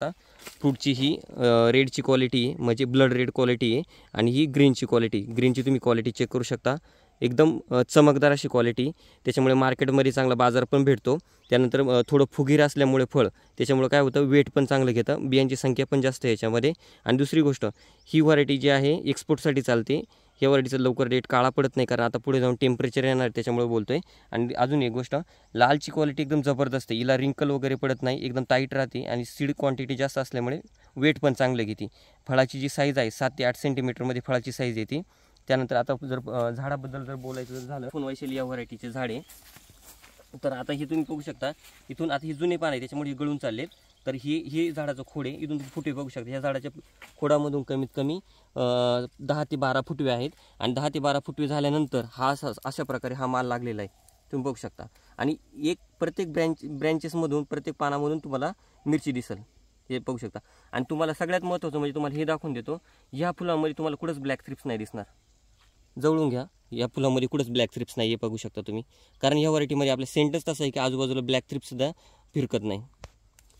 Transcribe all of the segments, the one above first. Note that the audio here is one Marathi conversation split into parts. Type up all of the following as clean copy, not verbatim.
फ्रूटची ही रेडची क्वालिटी आहे, म्हणजे ब्लड रेड क्वालिटी आहे आणि ही ग्रीनची क्वालिटी. ग्रीनची तुम्ही क्वालिटी चेक करू शकता, एकदम चमकदार अशी क्वालिटी. त्याच्यामुळे मार्केटमध्ये चांगला बाजार पण भेटतो. त्यानंतर थोडं फुगीर असल्यामुळे फळ, त्याच्यामुळे काय होतं, वेट पण चांगलं घेतं, बियांची संख्या पण जास्त आहे याच्यामध्ये. आणि दुसरी गोष्ट, ही व्हरायटी जी आहे एक्सपोर्टसाठी चालते. ह्या व्हरायटीचा लवकर रेट काळा पडत नाही, कारण आता पुढे जाऊन टेम्परेचर येणार, त्याच्यामुळे बोलतो आहे. आणि अजून एक गोष्ट, लालची क्वालिटी एकदम जबरदस्त आहे, हिला रिंकल वगैरे पडत नाही, एकदम टाईट राहते आणि सीड क्वांटिटी जास्त असल्यामुळे वेट पण चांगलं घेते. फळाची जी साईज आहे 7 ते 8 सेंटीमीटरमध्ये फळाची साईज येते. त्यानंतर आता जर झाडाबद्दल जर बोलायचं झालं, फोनवैशेली या व्हरायटीचे झाडे, तर आता हे तुम्ही बघू शकता, इथून आता ही जुने पान आहे त्याच्यामुळे हे गळून चाललेत. तर हे झाडाचं खोड आहे, इथून फुटवे बघू शकता. ह्या झाडाच्या खोडामधून कमीत कमी 10 ते 12 फुटवे आहेत आणि 10 ते 12 फुटवे झाल्यानंतर हा अशा प्रकारे हा माल लागलेला आहे, तुम्ही बघू शकता. आणि एक प्रत्येक ब्रँचेसमधून, प्रत्येक पानामधून तुम्हाला मिरची दिसेल, हे बघू शकता. आणि तुम्हाला सगळ्यात महत्त्वाचं म्हणजे तुम्हाला हे दाखवून देतो, ह्या फुलामध्ये तुम्हाला कुठंच ब्लॅक थ्रिप्स नाही दिसणार. जवळून घ्या, या फुलामध्ये कुठंच ब्लॅक थ्रिप्स नाही, हे बघू शकता तुम्ही. कारण या व्हरायटीमध्ये आपलं सेंटच तसं आहे की आजूबाजूला ब्लॅक थ्रिप्ससुद्धा फिरकत नाही.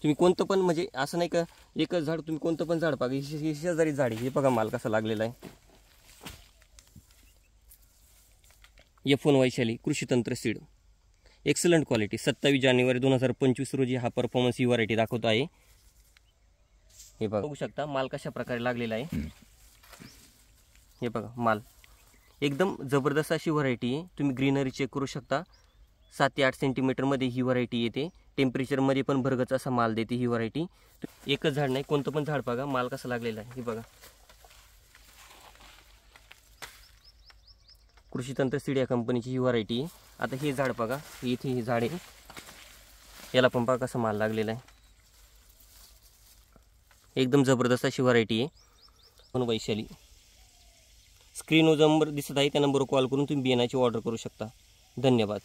तुम्ही कोणतं पण, म्हणजे असं नाही का एकच झाड, तुम्ही कोणतं पण झाड बघा, ही शेजारी झाड आहे, हे बघा माल कसा लागलेला आहे. F1 वैशाली कृषी तंत्र सीड, एक्सलंट क्वालिटी. 27 जानेवारी 2025 रोजी हा परफॉर्मन्स ही व्हरायटी दाखवत आहे. हे बघू शकता माल कशा प्रकारे लागलेला आहे. हे बघा माल एकदम जबरदस्त अशी व्हरायटी आहे. तुम्ही ग्रीनरी चेक करू शकता, 7 ते 8 सेंटीमीटरमध्ये ही व्हरायटी येते. टेम्परेचरमध्ये पण भरगच असा माल देते ही व्हरायटी. एकच झाड नाही, कोणतं पण झाड बघा माल कसा लागलेला आहे. हे बघा कृषी तंत्र सीड या कंपनीची ही व्हरायटी आहे. आता हे झाड बघा, इथे हे झाड आहे, याला पण बघा कसा माल लागलेला आहे. एकदम जबरदस्त अशी व्हरायटी आहे. पण वैशाली स्क्रीनवर नंबर दिसत आहे, त्या नंबरवर कॉल करून तुम्ही बियाण्याची ऑर्डर करू शकता. धन्यवाद.